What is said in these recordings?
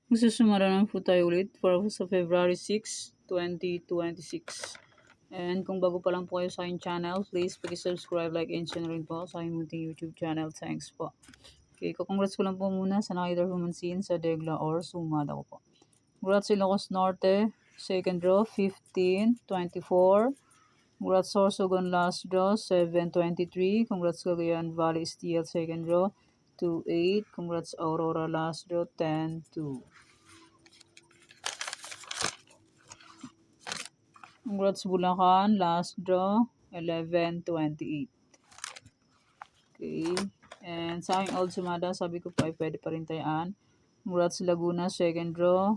Magsusumara naman po tayo ulit para sa February 6, 2026. And kung bago pa lang po kayo sa aking channel, please subscribe, like, and share rin po sa aking munting YouTube channel. Thanks po. Okay, congrats ko lang po muna sa nakita humansin sa Degla or Sumada ko po. Congrats Ilocos Norte, second draw, 15-24. Congrats Sorsogon last draw, 7-23. Congrats Cagayan Valley Steel second draw, 2-8. Congrats Aurora last draw, 10-2. Congrats Bulacan last draw, 11-28. Okay. And sa aking old sumada, sabi ko po ay pwede pa rin tayaan. Congrats Laguna second draw,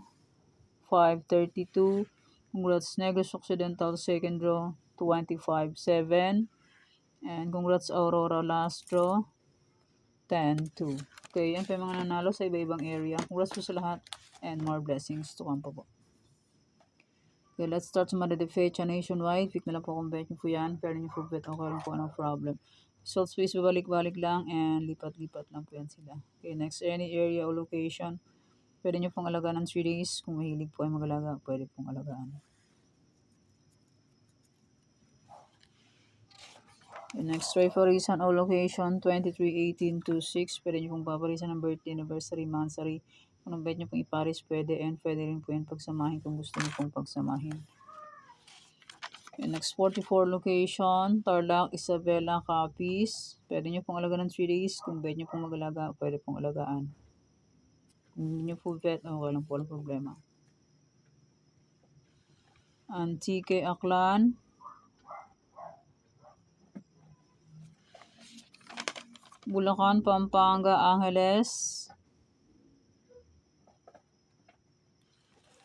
5-32. Congrats Negros Occidental second draw, 25-7. And congrats Aurora last draw, 10-2. Okay, yan pa yung mga nanalo sa iba-ibang area. Congrats po sa lahat and more blessings to come po. Okay, let's start sa Fecha nationwide. Pick na lang po kung bet nyo po yan. Pero nyo po bet, okay lang po, no problem. Results please, babalik-balik lang and lipat-lipat lang po yan sila. Okay, next, any area or location. Pwede nyo pong alagaan ng 3 days. Kung mahilig po ay mag-alaga, pwede pong alagaan. Okay, next, try for reason or location, 23-18-26. Pwede nyo pong paparisan ng birthday, anniversary, monthsary. Kung ang bet nyo pong iparis, pwede. And pwede rin po yan pagsamahin kung gusto nyo pong pagsamahin. Okay, next, 44 location, Tarlac, Isabela, Capiz. Pwede nyo pong alagaan ng 3 days. Kung bet nyo pong mag-alaga, pwede pong alagaan. Kung hindi nyo po bet, okay lang po, walang problema. Antique, Aklan. Bulacan, Pampanga, Angeles.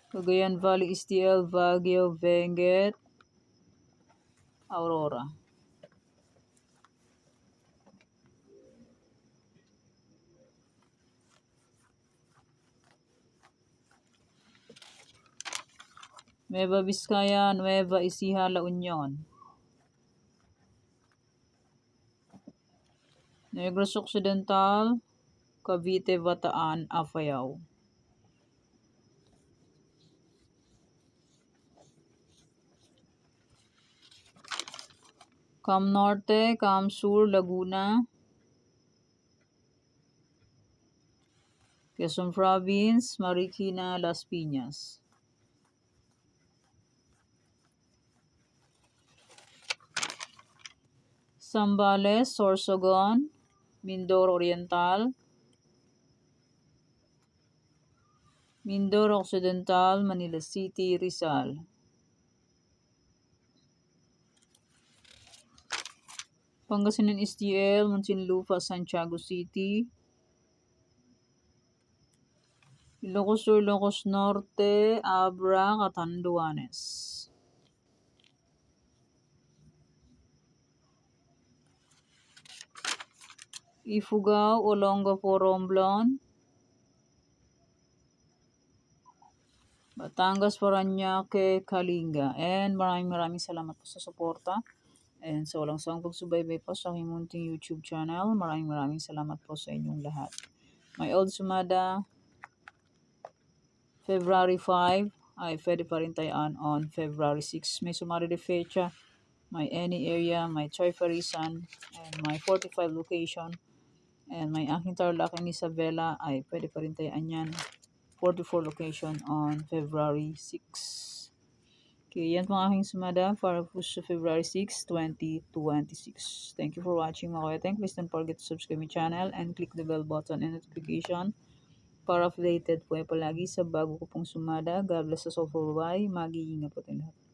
Cagayan Valley, STL, Baguio, Benguet, Aurora. Nueva Vizcaya, Nueva Ecija, La Union. Negros Occidental, Cavite, Bataan, Apayao. Cam Norte, Cam Sur, Laguna. Quezon Province, Marikina, Las Piñas. Zambales, Sorsogon, Mindoro Oriental. Mindoro Occidental, Manila City, Rizal. Pangasinan STL, Muntinlupa, Santiago City. Ilocos Sur, Ilocos Norte, Abra, Catanduanes. Ifugao, Olongapo, Romblon. Batangas, Parañaque, Kalinga. And maraming salamat po sa suporta. And sa walang sawang pagsubaybay po sa aking munting YouTube channel. Maraming salamat po sa inyong lahat. My old sumada, February 5, ay pwede pa rin tayaan on February 6. May sumari de fecha, may any area, may Choy-Farisan, and my 45 location. And may aking Tarlac and Isabela ay pwede pa rin tayaan yan. 44 location on February 6. Okay, yan pang aking sumada para po sa February 6, 2026. Thank you for watching mga kaya. Please don't forget to subscribe my channel and click the bell button and notification para updated po ay palagi sa bago ko pong sumada. God bless us all for bye. Mag-iingat po tayo lahat.